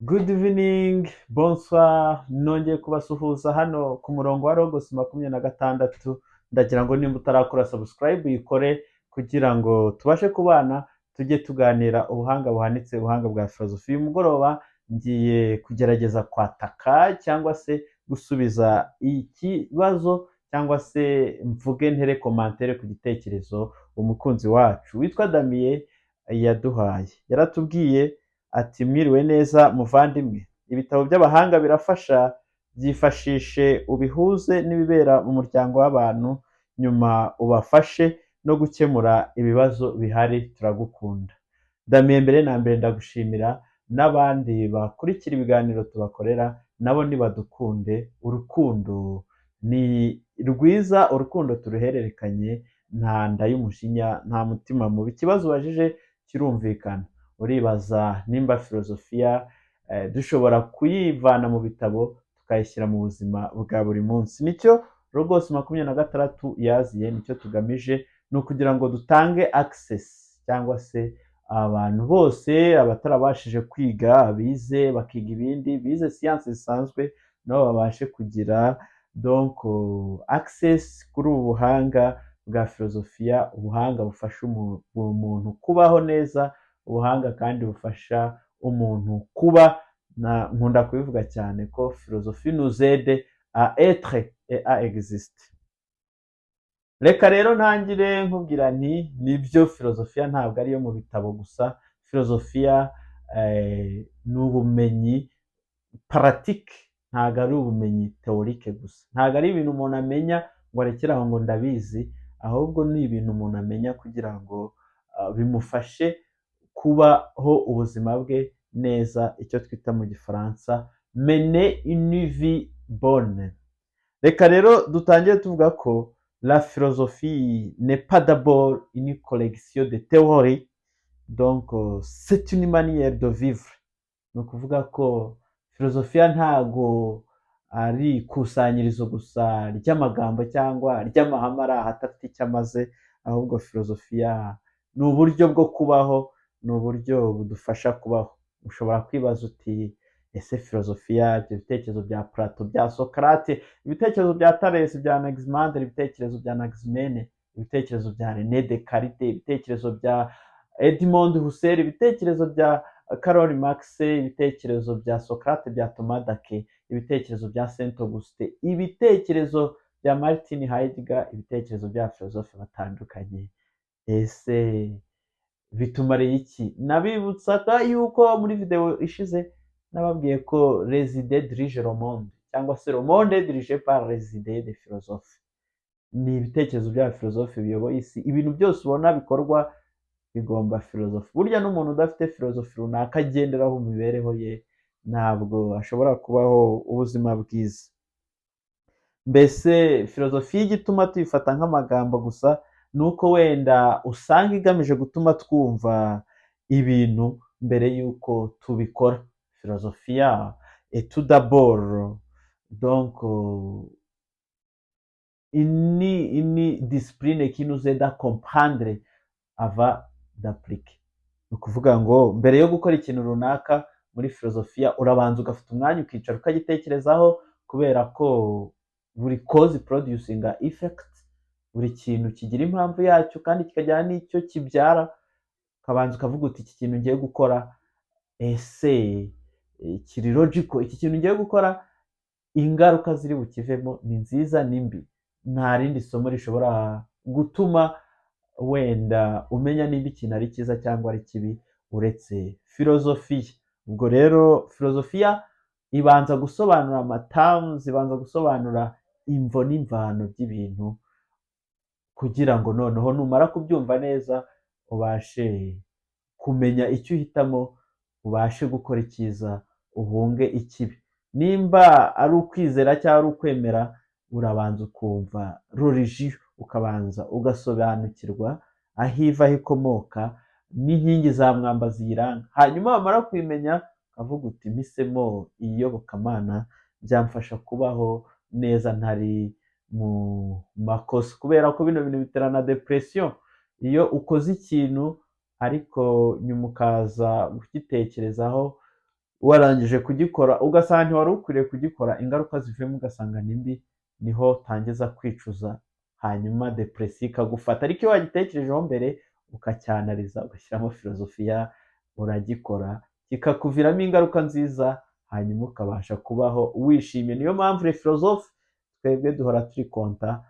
Good evening, bonsoir, nongeye kubasuhuza hano ku murongo wa Logos 26. Ndagira ngo nimba utarakora subscribe uyikore kugira ngo tubashe kubana tujye tuganira ubuhanga buhanitse, ubuhanga bwa filozofi. Uyu mugoroba ngiye kugerageza kwataka cyangwa se gusubiza ikibazo cyangwa se mvuge ntere komantere ku gitekerezo umukunzi wacu witwa Damiye yaduhaye. Yaratubwiye ati mwiriwe neza muvandimwe, ibitabo by'abahanga birafasha, byifashishe ubihuze n'ibibera mu muryango w'abantu, nyuma ubafashe no gukemura ibibazo bihari. Turagukunda Damiye. Mbere na mbere ndagushimira, n'abandi bakurikira ibiganiro tubakorera nabo nibadukunde. Urukundo ni rwiza, urukundo turuhererekanye, nta nda y'umujinya, nta mutima mubi. Ikibazo ubajije kirumvikana, uribaza nimba filozofiya dushobora kuyivana mu bitabo tukayishyira mu buzima bwa buri munsi. Nicyo Logos 26 yaziye, nicyo tugamije, ni ukugira ngo dutange access cyangwa se abantu bose abatarabashije kwiga, bize bakiga ibindi, bize siyansi zisanzwe, nabo babashe kugira donc access kuri ubu buhanga bwa filozofiya, ubuhanga bufasha umuntu kubaho neza, ubuhanga kandi bufasha umuntu kuba nkunda kubivuga cyane ko filozofi nous aide à être et à exister. Reka rero ntangire nkubwira nti nibyo, filozofiya ntabwo ariyo mu bitabo gusa. Filozofiya ni ubumenyi pratique, ntabwo ari ubumenyi teorike gusa, ntabwo ari ibintu umuntu amenya ngo arekere aho ngo ndabizi, ahubwo ni ibintu umuntu amenya kugira ngo bimufashe kubaho ubuzima bwe neza, icyo twita mu gifaransa mener une vie bonne. Reka rero dutangire tuvuga ko la philosophie n'est pas d'abord une collection de théories, donc c'est une manière de vivre. Ni ukuvuga ko filozofiya ntago ari ikusanyirizo gusa ry'amagambo cyangwa ry'amahame ari aha adafite icyo amaze, ahubwo filozofiya ni uburyo bwo kubaho, ni uburyo budufasha kubaho. Ushobora kwibaza uti ese filozofiya, ibyo bitekerezo bya Plato, bya Socrate, ibitekerezo bya Thales, bya Anaximander, ibitekerezo bya Anaximene, ibitekerezo bya René Descartes, ibitekerezo bya Edmond Husserl, ibitekerezo bya Karl Marx, ibitekerezo bya Socrate, bya Thomas d'Aquin, ibitekerezo bya Saint Augustin, ibitekerezo bya Martin Heidegger, ibitekerezo bya filozofe batandukanye, ese bitumariye iki? Nabibutsaga yuko muri video ishize nababwiye ko les idées dirigent le monde, cyangwa se le monde est dirigé par les idées des philosophes. Ni ibitekerezo bya filozofe biyoboye isi. Ibintu byose ubona bikorwa bigomba filozofi. Burya n'umuntu udafite filozofi runaka agenderaho mu mibereho ye, ntabwo ashobora kubaho ubuzima bwiza. Mbese filozofi y'igituma tuyifata nk'amagambo gusa, ni uko wenda usanga igamije gutuma twumva ibintu mbere y'uko tubikora. Filozofiya est tout d'abord donc une discipline qui nous aide à comprendre avant d'appliquer. Ni ukuvuga ngo mbere yo gukora ikintu runaka muri filozofiya urabanza ugafata umwanya ukicara ukagitekerezaho, kubera ko buri cause producing effect, buri kintu kigira impamvu yacyo kandi kikajyana n'icyo kibyara. Ukabanza ukavuga uti iki kintu ngiye gukora, ese kiri logical? Iki kintu ngiye gukora ingaruka ziri bukivemo ni nziza ni mbi? Nta rindi somo rishobora gutuma wenda umenya niba ikintu ari cyiza cyangwa ari kibi uretse filozofiya. Ubwo rero filozofiya ibanza gusobanura amatamu, ibanza gusobanura imvo n'imvano by'ibintu, kugira ngo noneho numara kubyumva neza ubashe kumenya icyo uhitamo, ubashe gukora icyiza uhunge ikibi. Nimba ari ukwizera cyangwa ari ukwemera, urabanza ukumva religion, ukabanza ugasobanukirwa aho iva aho ikomoka n'inkingi za mwamba ziyiranga. Hanyuma wamara kubimenya ukavuga uti mpisemo iyobokamana, byamfasha kubaho neza ntari mu makosa, kubera ko bino bintu bitera na depression. Iyo ukoze ikintu ariko nyuma ukaza kugitekerezaho warangije kugikora ugasanga ntiwari ukwiriye kugikora, ingaruka zivuyemo ugasanga ni mbi, niho utangiza kwicuza, hanyuma depresiyo ikagufata. Ariko iyo wagitekerejeho mbere ukacyanariza ugashyiramo filozofiya, uragikora kikakuviramo ingaruka nziza, hanyuma ukabasha kubaho wishimye. Niyo mpamvu les philosophes twebwe duhora turi konta,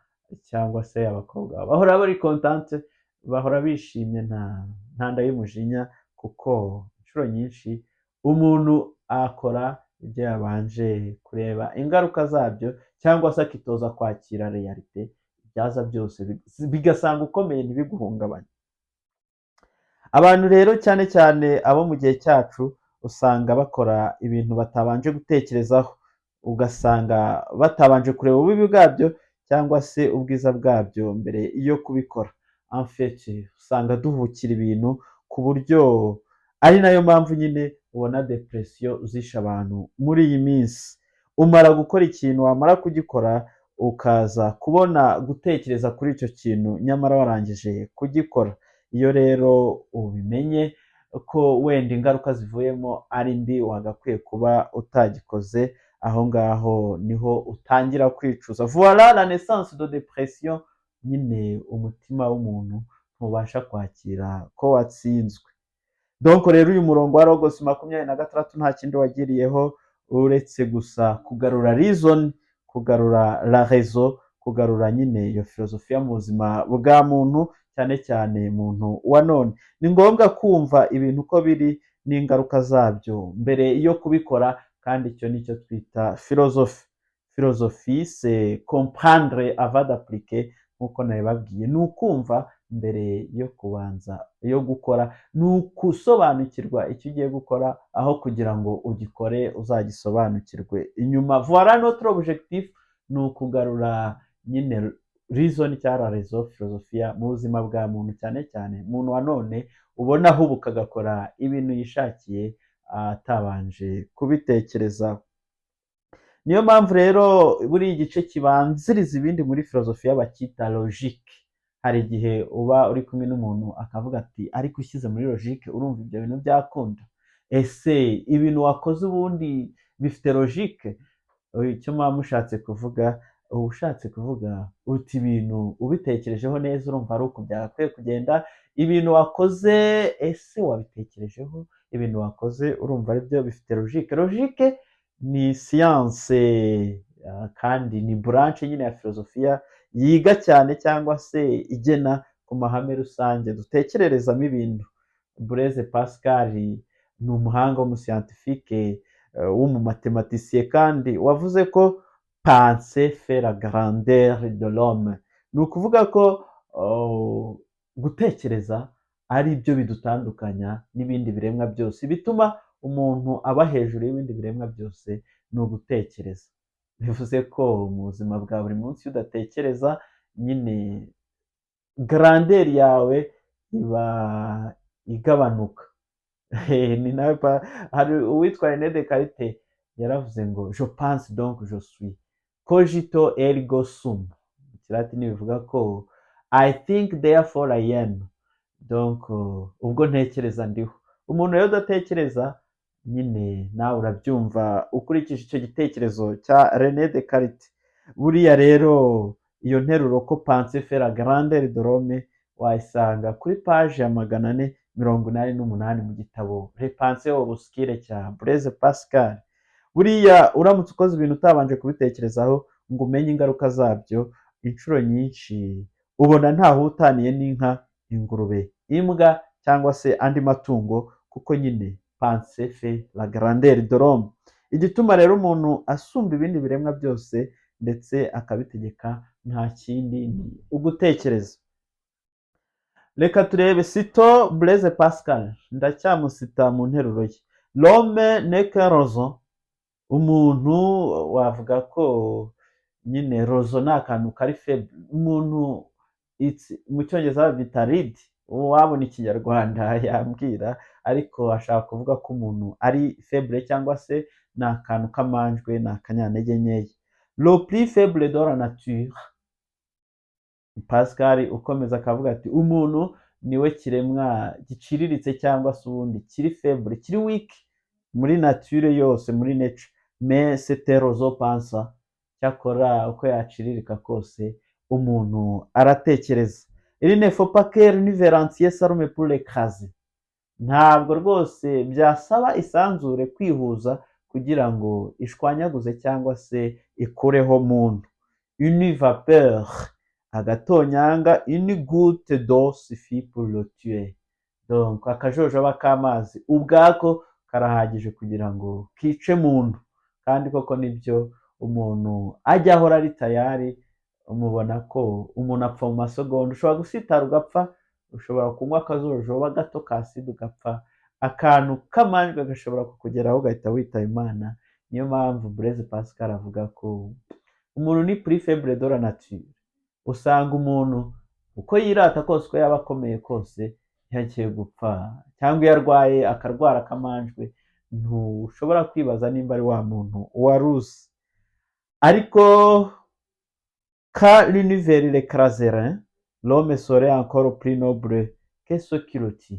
cyangwa se abakobwa bahora bari kontante, bahora bishimye, nta nda y'umujinya, kuko inshuro nyinshi umuntu akora ibyo yabanje kureba ingaruka zabyo, cyangwa se akitoza kwakira realite ibyaza byose, bigasanga ukomeye ntibiguhungabanye. Abantu rero cyane cyane abo mu gihe cyacu usanga bakora ibintu batabanje gutekerezaho, ugasanga batabanje kureba ububi bwabyo cyangwa se ubwiza bwabyo mbere yo kubikora. En fait usanga duhukira ibintu ku buryo ari nayo mpamvu nyine ubona depresiyo zishe abantu muri iyi minsi. Umara gukora ikintu, wamara kugikora ukaza kubona gutekereza kuri icyo kintu nyamara warangije kugikora. Iyo rero ubimenye ko wenda ingaruka zivuyemo ari mbi, wagakwiye kuba utagikoze, aho ngaho niho utangira kwicuza. Voilà la naissance de dépression, nyine umutima w'umuntu ntubasha kwakira ko watsinzwe. Donc rero uyu murongo wa Logos 26 nta kindi wagiriyeho uretse gusa kugarura reason, kugarura la raison, kugarura nyine iyo filozofiya mu buzima bwa muntu, cyane cyane muntu wa none. Ni ngombwa kumva ibintu uko biri n'ingaruka zabyo mbere yo kubikora, kandi icyo nicyo twita philosophie. Philosophie c'est comprendre avant d'appliquer, nk'uko nabibabwiye, ni ukumva mbere yo kubanza yo gukora, ni ukusobanukirwa icyo ugiye gukora aho kugira ngo ugikore uzagisobanukirwe inyuma. Voilà notre objectif, ni ukugarura nyine reason cyangwa raison, filozofiya mu buzima bwa muntu, cyane cyane muntu wa none ubona ahubuka agakora ibintu yishakiye atabanje kubitekerezaho. Niyo mpamvu rero buri igice kibanziriza ibindi muri filozofiya bacyita logique. Hari igihe uba uri kumwe n'umuntu akavuga ati ariko ushyize muri logique urumva ibyo bintu byakunda, ese ibintu wakoze ubundi bifite logique? Icyo muba mushatse kuvuga, uba ushatse kuvuga uti ibintu ubitekerejeho neza urumva ari uko byagakwiye kugenda, ibintu wakoze ese wabitekerejeho, ibintu wakoze urumva ari byo bifite logique. Logique ni siyanse, kandi ni branche nyine ya filozofiya yiga cyane cyangwa se igena ku mahame rusange dutekererezamo ibintu. Blaise Pascal ni umuhanga w'umuscientifique w'umumathematiciye, kandi wavuze ko penser fait la grandeur de l'homme. Ni ukuvuga ko gutekereza ari byo bidutandukanya n'ibindi biremwa byose, bituma umuntu aba hejuru y'ibindi biremwa byose ni ugutekereza. Bivuze ko mu buzima bwa buri munsi iyo udatekereza, nyine grandeur yawe iba igabanuka. Ni nawe hari uwitwa René Descartes yaravuze ngo je pense donc je suis, cogito ergo sum. Ikilatini bivuga ko I think therefore I am. Donc ubwo ntekereza ndiho. Umuntu rero udatekereza, nyine nawe urabyumva ukurikije icyo gitekerezo cya René Descartes. Buriya rero iyo nteruro ko penser fait la grandeur de l'homme wayisanga kuri page ya 488 mu gitabo Les Pensées obscures cya Blaise Pascal. Buriya uramutse ukoze ibintu utabanje kubitekerezaho ngo umenye ingaruka zabyo, inshuro nyinshi ubona ntaho utaniye n'inka, ingurube, imbwa cyangwa se andi matungo, kuko nyine penser fait la grandeur de l'homme. Igituma rero umuntu asumba ibindi biremwa byose ndetse akabitegeka nta kindi ni ugutekereza. Reka turebe Cito Blaise Pascal, ndacyamusita mu nteruro ye. L'homme n'est qu'un roseau. Umuntu wavuga ko nyine rozo ni akantu kari faible. Umuntu mu cyongereza babyita reed, wabona ikinyarwanda yambwira, ariko ashaka kuvuga ko umuntu ari faible cyangwa se ni akantu kamanjwe, ni akanyantege nkeya. Le plus faible de la nature. Pascal ukomeza akavuga ati umuntu niwe kiremwa giciriritse cyangwa se ubundi kiri faible, kiri weak muri nature yose, muri nature, mais c'était rozo pansa. Cyakora uko yaciririka kose umuntu aratekereza. Il ne faut pas que l'univers entier s'arme pour l'écraser. Ntabwo rwose byasaba isanzure kwihuza kugira ngo ishwanyaguze cyangwa se ikureho muntu. Une vapeur, agatonyanga, une goutte d'eau suffit pour le tuer. Donc akajojoba k'amazi ubwako karahagije kugira ngo kice muntu, kandi koko nibyo umuntu ajya ahora ari tayari. Umubona ko umuntu apfa mu masegonda, ushobora gusitara ugapfa, ushobora kunywa akajojoba gato ka sida ugapfa, akantu k'amanjwe gashobora kukugeraho ugahita witaba Imana. Niyo mpamvu Blaise Pascal avuga ko umuntu ni plus faible de la nature. Usanga umuntu uko yirata kose, uko yaba akomeye kose, iyo agiye gupfa cyangwa iyo arwaye akarwara akamanjwe, ntushobora kwibaza nimba ari wa muntu wari uzi. Ariko quand l'univers l'écraserait, l'homme serait encore plus noble que ce qui le tue.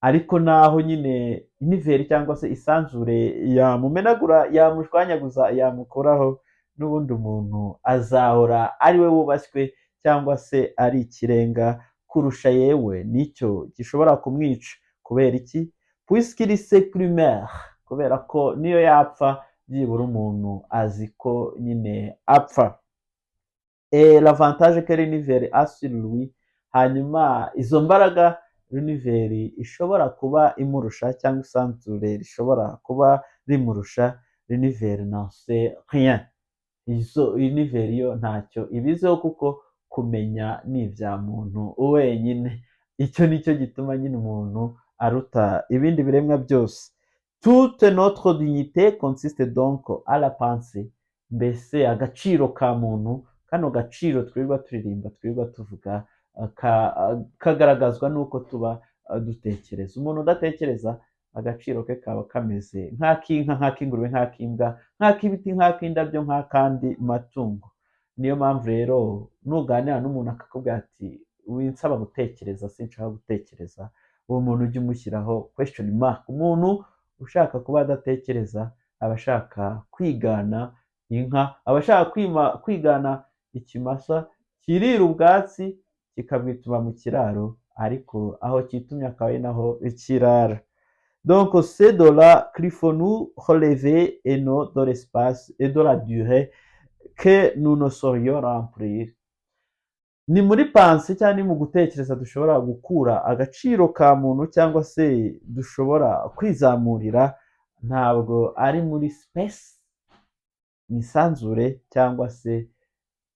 Ariko naho nyine univers cyangwa se isanzure yamumenagura, yamushwanyaguza, yamukuraho, n'ubundi umuntu azahora ari we wubashywe cyangwa se ari ikirenga kurusha yewe nicyo gishobora kumwica. Kubera iki? Puisqu'il sait plus meurt, kubera ko niyo yapfa byibura umuntu azi ko nyine apfa. Et l'avantage que l'univers a sur lui, hanyuma izo mbaraga l'univers ishobora kuba imurusha cyangwa isanzure rishobora kuba rimurusha, l'univers n'en sait rien. Izo univers yo ntacyo ibizeho, kuko kumenya ni ibya muntu wenyine. Icyo nicyo gituma nyine umuntu aruta ibindi biremwa byose. Toute notre dignité consiste donc à la pensée. Mbese agaciro ka muntu, kano gaciro twirirwa turirimba, twirirwa tuvuga, kagaragazwa n'uko tuba dutekereza. Umuntu udatekereza, agaciro ke kaba kameze nk'ak'inka, nk'ak'ingurube, nk'ak'imbwa, nk'ak'ibiti, nk'ak'indabyo, nk'akandi matungo. Niyo mpamvu rero nuganira n'umuntu akakubwira ati winsaba gutekereza, sinshaka gutekereza, uwo muntu ujye umushyiraho question mark. Umuntu ushaka kuba adatekereza aba ashaka kwigana inka, aba ashaka kwigana ikimasa kirira ubwatsi kikabwituma mu kiraro, ariko aho kitumye akaba ari naho ikirara. Donc c'est de là qu'il faut nous relever et non de l'espace et de la durée que nous ne saurions remplir. Ni muri panse cyangwa ni mu gutekereza dushobora gukura agaciro ka muntu, cyangwa se dushobora kwizamurira, ntabwo ari muri space, mu isanzure, cyangwa se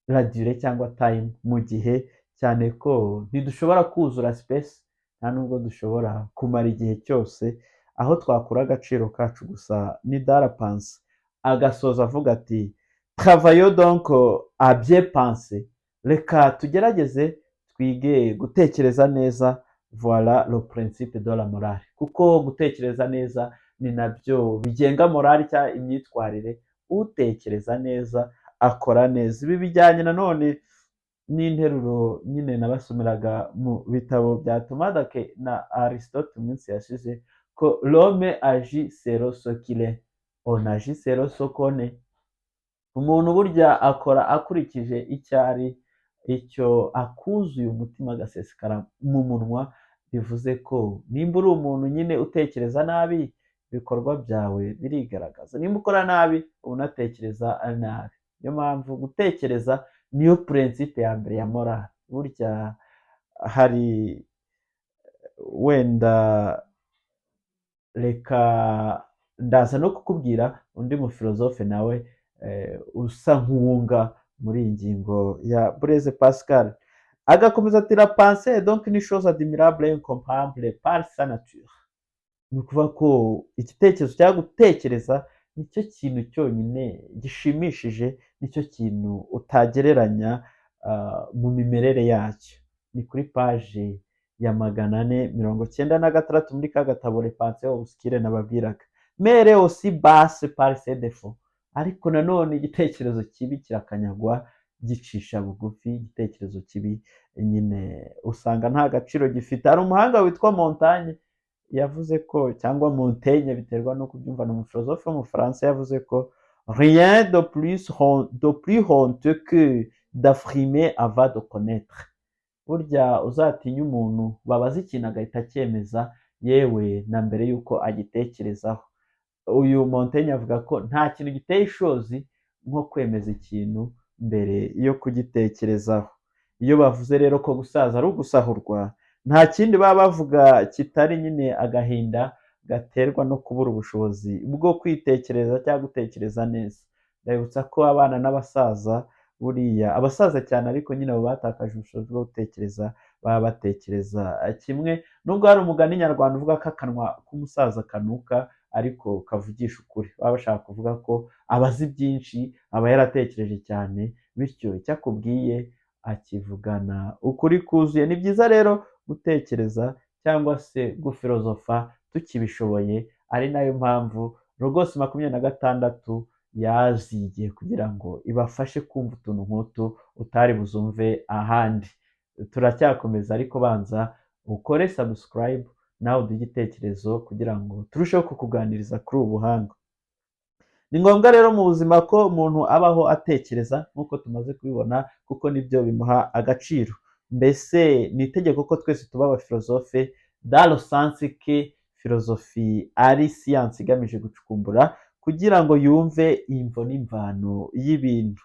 la durée cyangwa time, mu gihe, cyane ko ntidushobora kuzura space, nta nubwo dushobora kumara igihe cyose. Aho twakura agaciro kacu gusa ni dans la pensée. Agasoza avuga ati travaillons donc à bien penser. Reka tugerageze twige gutekereza neza. Voilà le principe de la morale. Kuko gutekereza neza ni nabyo bigenga morale cyangwa imyitwarire. Utekereza neza akora neza. Ibi bijyanye nanone n'interuro nyine nabasomeraga mu bitabo bya Thomas d'Aquin na Aristote mu minsi yashize, ko l'homme agit selon ce qu'il est, on agit selon ce qu'on est. Umuntu burya akora akurikije icyo ari, icyo akuzuye umutima agasesekara mu munwa. Bivuze ko nimba uri umuntu nyine utekereza nabi, ibikorwa byawe birigaragaza. Nimba ukora nabi, uba unatekereza nabi. Niyo mpamvu gutekereza niyo principe ya mbere ya morale. Burya hari wenda, reka ndaza no kukubwira undi mufilozofe nawe usa nk'uwunga muri iyi ngingo ya Blaise Pascal. Agakomeza ati la pensée donc une chose admirable et incomparable par sa nature. Ni ukuvuga ko igitekerezo cyangwa gutekereza nicyo kintu cyonyine gishimishije, nicyo kintu utagereranya mu mimerere yacyo. Ni kuri paje ya 496 muri ka gatabo Les Pensées obscures nababwiraga. Mais elle est aussi basse par ses défauts. Ariko nanone igitekerezo kibi kirakanyagwa gicisha bugufi. Igitekerezo kibi nyine usanga nta gaciro gifite. Hari umuhanga witwa Montaigne yavuze ko cyangwa Montaigne biterwa no kubyumva, ni umufilozofe w'umufaransa, yavuze ko rien de plus honteux que d'affirmer avant de connaître. Burya uzatinya umuntu babaza ikintu agahita acyemeza yewe na mbere y'uko agitekerezaho. Uyu Montaigne avuga ko nta kintu giteye ishozi nko kwemeza ikintu mbere yo kugitekerezaho. Iyo bavuze rero ko gusaza ari ugusahurwa, nta kindi baba bavuga kitari nyine agahinda gaterwa no kubura ubushobozi bwo kwitekereza cyangwa gutekereza neza. Ndabibutsa ko abana n'abasaza, buriya abasaza cyane ariko nyine abo batakaje ubushobozi bwo gutekereza, baba batekereza kimwe. Nubwo hari umugani nyarwanda uvuga ko akanwa k'umusaza kanuka ariko kavugisha ukuri, baba bashaka kuvuga ko aba azi byinshi, aba yaratekereje cyane, bityo icyo akubwiye akivugana ukuri kuzuye. Ni byiza rero gutekereza cyangwa se gufilozofa tukibishoboye, ari nayo mpamvu Logos 26 yazigiye kugira ngo ibafashe kumva utuntu nk'utu utari buzumve ahandi. Turacyakomeza ariko banza ukore subscribe nawe uduhe igitekerezo kugira ngo turusheho kukuganiriza kuri ubu buhanga. Ni ngombwa rero mu buzima ko umuntu abaho atekereza nk'uko tumaze kubibona, kuko nibyo bimuha agaciro. Mbese ni itegeko ko twese tuba abafilozofe, dans le sens que filozofi ari siyansi igamije gucukumbura kugira ngo yumve imvo n'imvano y'ibintu.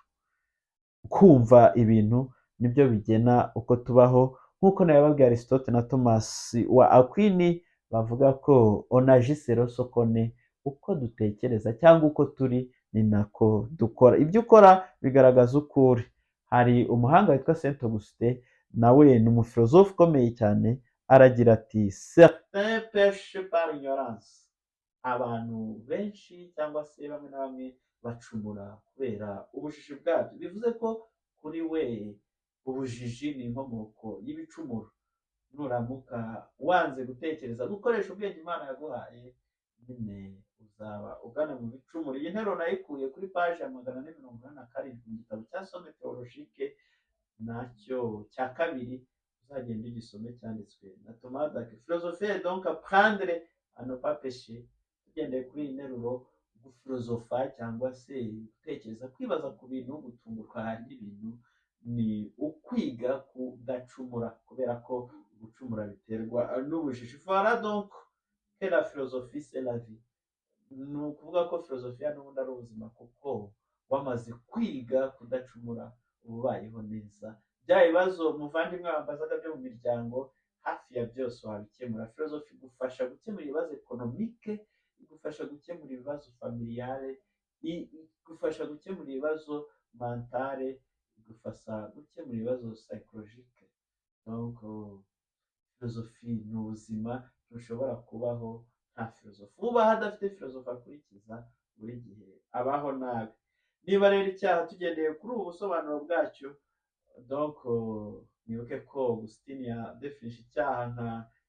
Kumva ibintu nibyo bigena uko tubaho, nk'uko nabibabwiye Aristote na Thomas wa Aquini bavuga ko on agit selon ce qu'on est, uko dutekereza cyangwa uko turi ni nako dukora. Ibyo ukora bigaragaza uko uri. Hari umuhanga witwa Saint Augustin, nawe ni umufilozofe ukomeye cyane, aragira ati certains pêchent par ignorance. Abantu benshi cyangwa se bamwe na bamwe bacumura kubera ubujiji bwabyo. Bivuze ko kuri we ubujiji ni inkomoko y'ibicumuro. Nuramuka wanze gutekereza, gukoresha ubwenge Imana yaguhaye, nyine uzaba ugana mu bicumuro. Iyi nteruro nayikuye kuri paje ya 487 mu gitabo cya Somme Théologique nacyo cya kabiri, uzagenda ugisome, cyanditswe na Thomas d'Aquin. Philosophie donc apprendre à ne pas pécher. Tugendeye kuri iyi nteruro, gufilozofa cyangwa se gutekereza, kwibaza ku bintu, gutungurwa n'ibintu, ni ukwiga kudacumura, kubera ko gucumura biterwa n'ubujiji. Voilà donc que la philosophie c'est la vie. Ni ukuvuga ko filozofiya n'ubundi ari ubuzima, kuko wamaze kwiga kudacumura uba ubayeho neza. Bya bibazo muvandimwe wambazaga byo mu miryango, hafi ya byose wabikemura. Filozofi igufasha gukemura ibibazo ekonomike, igufasha gukemura ibibazo familiyare, igufasha gukemura ibibazo mentale, igufasha gukemura ibibazo psychologique. Donc filozofi ni ubuzima, ntushobora kubaho nta filozofi. Ubaho adafite filozofi akurikiza, buri gihe abaho nabi. Niba rero icyaha, tugendeye kuri ubu busobanuro bwacyo, donc mwibuke ko Augustin yadefinishe icyaha nka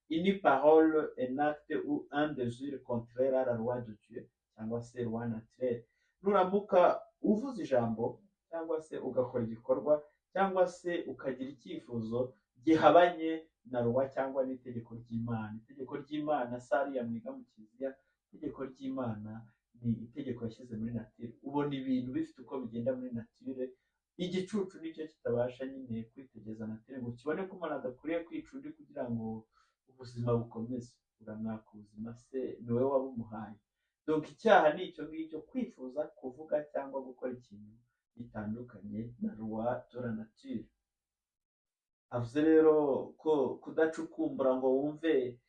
une parole, un acte ou un désir contraire à la loi de Dieu, cyangwa se loi naturelle. Nuramuka uvuze ijambo cyangwa se ugakora igikorwa cyangwa se ukagira icyifuzo gihabanye na ruwa cyangwa n'itegeko ry'Imana. Itegeko ry'Imana sariya mwiga mu kiliziya, itegeko ry'Imana ni itegeko yashyize muri natire. Ubona ibintu bifite uko bigenda muri natire. Igicucu nicyo kitabasha nyine kwitegereza natire ngo kibone ko umuntu adakwiriye kwica undi kugira ngo ubuzima bukomeze. Uramwaka ubuzima se, ni wowe wabumuhaye. Donc icyaha ni icyo ngicyo, kwifuza kuvuga cyangwa gukora ikintu gitandukanye na loi de la nature. Avuze rero ko kudacukumbura ngo wumve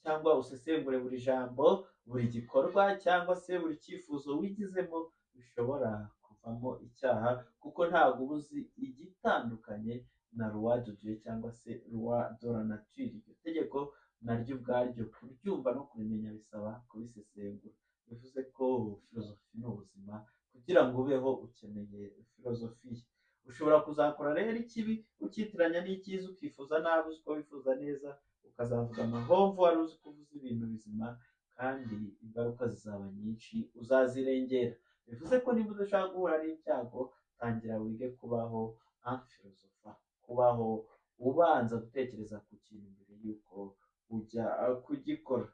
cyangwa usesengure buri jambo, buri gikorwa cyangwa se buri cyifuzo wigizemo bishobora kuvamo icyaha, kuko ntabwo uba uzi igitandukanye na loi de Dieu cyangwa se loi de la nature. Iryo tegeko naryo ubwaryo kuryumva no kurimenya bisaba kubisesengura. Bivuze ko filozofi ni ubuzima, kugira ngo ubeho ukeneye filozofiya. Ushobora kuzakora rero ikibi ukitiranya n'icyiza, ukifuza nabi uzi ko wifuza neza, ukazavuga amahomvu wari uzi ko uvuze ibintu bizima, kandi ingaruka zizaba nyinshi, uzazirengera. Bivuze ko niba udashaka guhura n'ibyago, tangira wige kubaho anfilozofa, kubaho ubanza gutekereza ku kintu mbere y'uko ujya kugikora.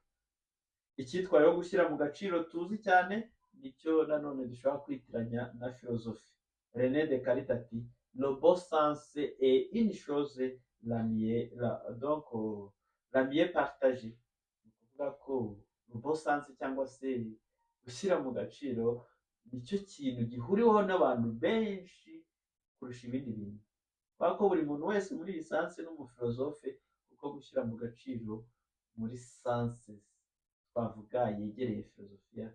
icyitwa rero gushyira mu gaciro tuzi cyane nicyo nanone dushobora kwitiranya na filozofi. René Descartes ati le bon sens est une chose donc la mieux partagée. Ni ukuvuga ko le bon sens cyangwa se gushyira mu gaciro nicyo kintu gihuriweho n'abantu benshi kurusha ibindi bintu. Kubera ko buri muntu wese muri iyi sanse n'umufilozofe kuko gushyira mu gaciro muri sanse twavuga yegereye filozofiya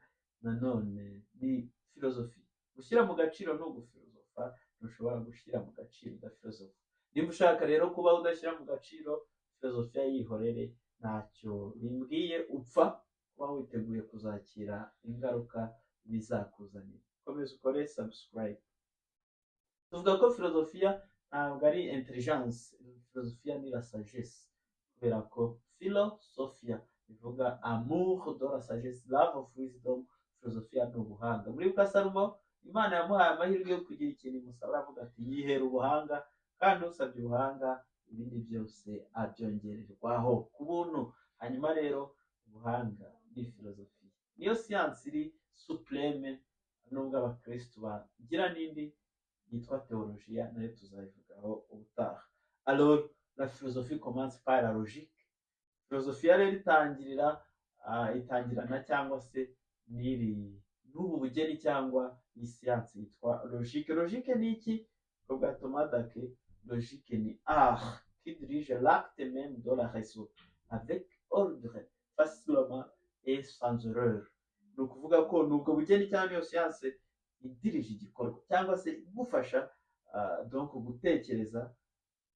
nanone ni filozofi. Gushyira mu gaciro ni ugufilozofa, ntushobora gushyira mu gaciro udafilozofa. Niba ushaka rero kuba udashyira mu gaciro filozofiya yihorere, ntacyo bimbwiye, upfa kuba witeguye kuzakira ingaruka bizakuzanira. Komeza ukore subscribe. Tuvuga ko filozofiya ntabwo ari intelligence, filozofiya ni la sagesse, kubera ko philosophia bivuga amour de la sagesse, love of wisdom. Filozofiya ni ubuhanga. Muri Salomo Imana yamuhaye amahirwe yo kugira ikintu imusaba, aravuga ati yihera ubuhanga, kandi usabye ubuhanga ibindi byose abyongererwaho ku buntu. Hanyuma rero ubuhanga ni filozofiya, niyo siyansi iri supreme, nubwo abakristu bagira n'indi yitwa théologie, nayo tuzayivugaho ubutaha. Alors la philosophie commence par la logique. Filozofiya rero itangirana cyangwa se n'ubu bugeni cyangwa iyi siyansi yitwa logique. Logique ni iki? Kubwa Thomas d'Aquin, logique ni art qui dirige l'acte même de la raison avec ordre, facilement et sans erreur. Ni ukuvuga ko nubwo bugeni cyangwa iyo siyansi idirije igikorwa cyangwa se igufasha donc gutekereza,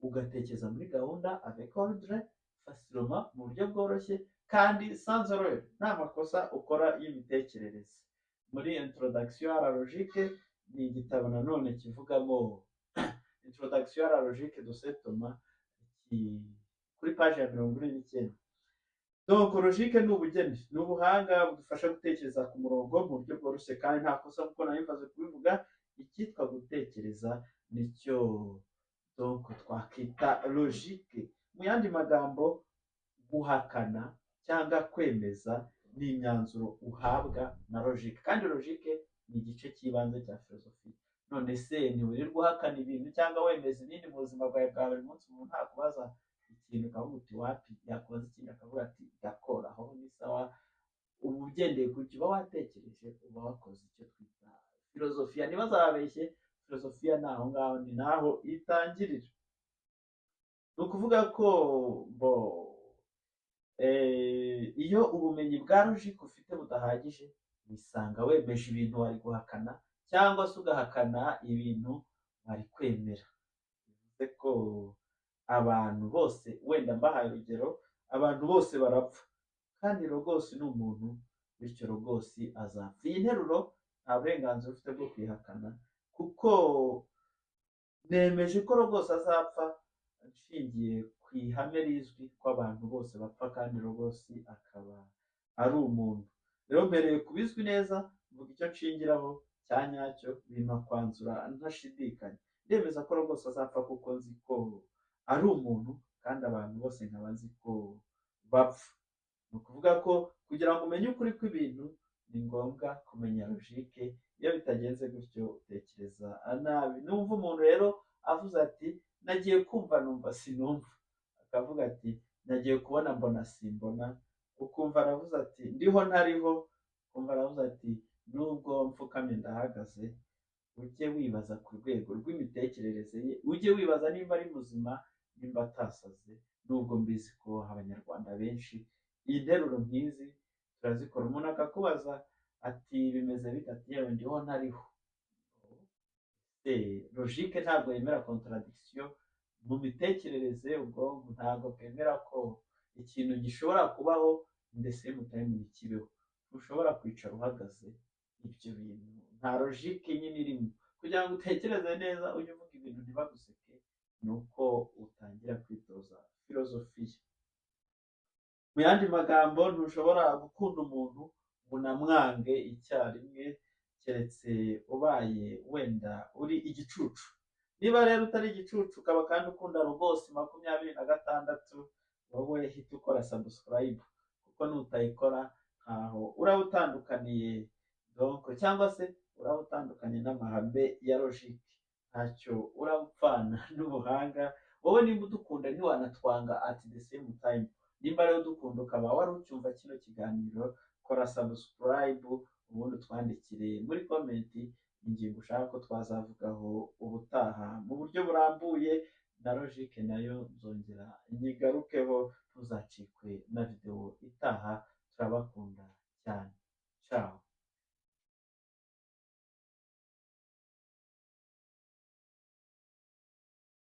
ugatekereza muri gahunda avec ordre, facilement mu buryo bworoshye, kandi sans erreur, nta makosa ukora y'imitekerereze. Muri introduction à la logique ni igitabo nanone kivugamo introduction à la logique de Saint Thomas kuri page ya 49. Donc logique ni ubugeni, ni ubuhanga budufasha gutekereza ku murongo mu buryo bworoshye kandi nta kosa, kuko nayo mvaze kubivuga. Icyitwa gutekereza nicyo donc twakita logique. Mu yandi magambo, guhakana cyangwa kwemeza ni imyanzuro uhabwa na logique, kandi logique ni igice cy'ibanze cya filozofi. None se ntiwirirwa uhakana ibintu cyangwa wemeza ibindi mu buzima bwawe bwa buri munsi? Umuntu ntakubaza ikintu ukavuga uti wapi, yakubaza ikindi akavuga ati gakora, aho ni sawa. Ubu ugendeye ku cyo uba watekereje uba wakoze icyo twita filozofiya. Ntibazabeshye, filozofiya ni aho ngaho, ni naho itangirira. Ni ukuvuga ko iyo ubumenyi bwa logique ufite budahagije, wisanga wemeje ibintu wari guhakana cyangwa se ugahakana ibintu wari kwemera. Bivuze ko abantu bose, wenda mbahaye urugero, abantu bose barapfa, kandi Logos ni umuntu, bityo Logos azapfa. Iyi nteruro nta burenganzira ufite bwo kwihakana, kuko nemeje ko Logos azapfa nshingiye ku ihame rizwi ko abantu bose bapfa, kandi Logos akaba ari umuntu. Rero mbereye kubizwi neza, mvuga icyo nshingiraho cya nyacyo, bimpa kwanzura ntashidikanya. Ndemeza ko Logos azapfa kuko nzi ko ari umuntu, kandi abantu bose nkaba nzi ko bapfa. Ni ukuvuga ko kugira ngo umenye ukuri kw'ibintu ni ngombwa kumenya logique. Iyo bitagenze gutyo utekereza nabi. Numva umuntu rero avuze ati nagiye kumva numva sinumva, akavuga ati nagiye kubona mbona simbona, ukumva aravuze ati ndiho ntariho, ukumva aravuze ati nubwo mfukamye ndahagaze. Ujye wibaza ku rwego rw'imitekerereze ye, ujye wibaza nimba ari muzima, nimba atasaze. Nubwo mbizi ko abanyarwanda benshi iyi nteruro nk'izi turazikora. Umuntu akakubaza ati bimeze bite, ati yewe ndiho ntariho. Logique ntabwo yemera contradiction mu mitekerereze. Ubwonko ntabwo bwemera ko ikintu gishobora kubaho ndetse mutari kibeho. Ntushobora kwicara uhagaze, ibyo bintu nta logique nyine irimo. Kugira ngo utekereze neza, ujye uvuga ibintu ntibaguseke, ni uko utangira kwitoza filozofiya. Mu yandi magambo, ntushobora gukunda umuntu ngo unamwange icyarimwe, keretse ubaye wenda uri igicucu. Niba rero utari igicucu ukaba kandi ukunda Logos 26, wowe hita ukora subscribe, kuko nutayikora ntaho uraba utandukaniye donc cyangwa se uraba utandukanye n'amahame ya logique, ntacyo uraba upfana n'ubuhanga. Wowe nimba udukunda ntiwanatwanga at the same time. Nimba rero udukunda ukaba wari ucyumva kino kiganiro, kora subscribe ubundi utwandikire muri comment ingingo ushaka ko twazavugaho ubutaha mu buryo burambuye, na logique nayo nzongera nyigarukeho, ntuzacikwe na video itaha.